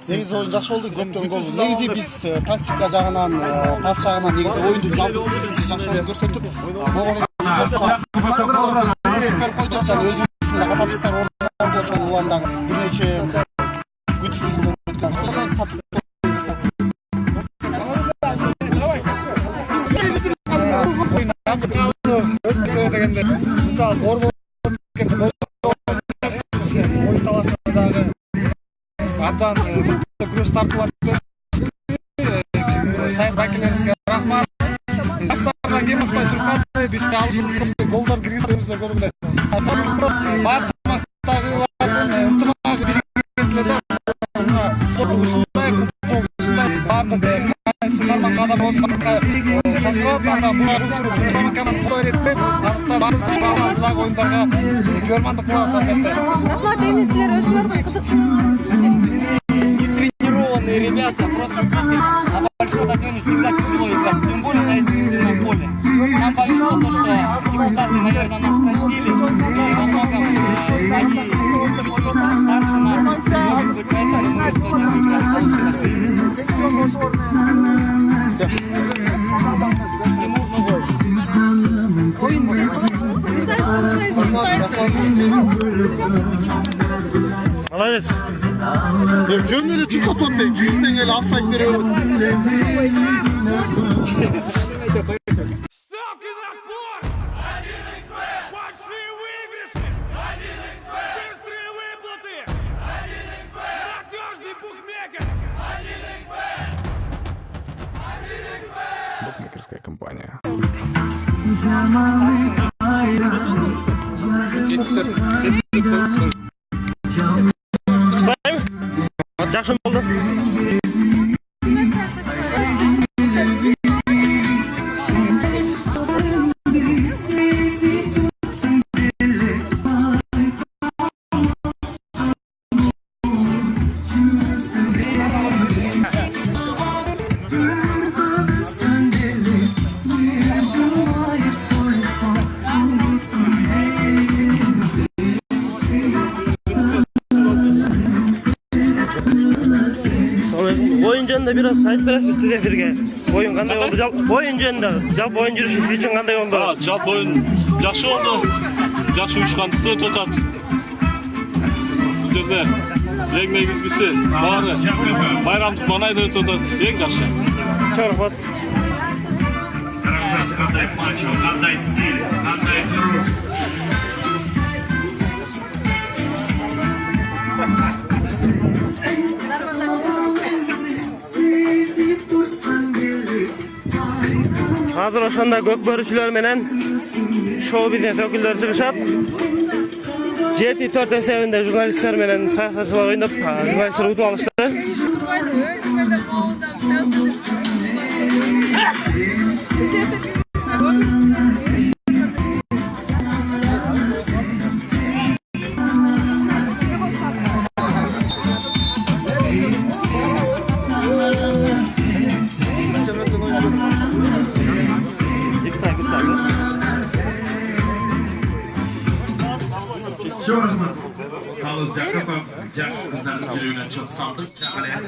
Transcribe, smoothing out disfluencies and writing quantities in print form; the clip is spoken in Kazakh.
Негизи оюн жакшы болду, көптөн гол. Негизи биз тактика жагынан, пас жагынан негизи оюнду жалпы жакшы көрсөтүп, өзүбүздүн катачылар ордунда ошол уландагы бир нече күтүсүз абдан күрөш тартуулар сайын вакилдерибизге рахмат. Жаштардан кем ушундай чуркап биз голдор киргизебиз көргүлө. Баардыгылардын ынтымагы биригип баардык кайсы тармакка болсо чакырып, анда буларды öğretmek, hatta bazı oyunlarga görmandık kılabız albatta. Rahmat deymiz, sizler özünüzden kızıksınız. Тренированные ребята, просто а большой стадионе всегда тяжело играть, тем более на искусственном поле. Нам повезло то, что депутаты, наверное, нас простили, но во многом они старше нас, может быть, поэтому мы сегодня выиграли, получилось. Молодец. Жөн эле чукка тотпой, чүйсең эле офсайд берип. Ставки на спорт! 1xBet! Большие выигрыши! 1xBet! Быстрые выплаты! 1xBet! Надежный букмекер! 1xBet! 1xBet! Букмекерская компания. Жакшы болду. Oyun jönündө biraz sayt beresiz tezefirge. Oyun kандай oldu? Oyun jönündө, жалпы oyun жүрүшү сиз үчүн кандай oldu? Жалпы oyun жакшы болду. Жакшы уюшкандыкты тотат. Бул жерде эң негизгиси баары байрамдык маанайда өтөт. Эң жакшы. Чоң рахмат. Кандай мачо, кандай стиль, кандай туруш. Hazır ошондо көкбөрүчүлөр менен шоу бизнес өкүлдөрү чыгышат. 7-4 эсебинде журналисттер менен саясатчылар ойноп, журналисттер утуп алышты. Çok rahmat. Kalız Yakupov, Jack kızların yürüyüne çok saldık. Çağlayan.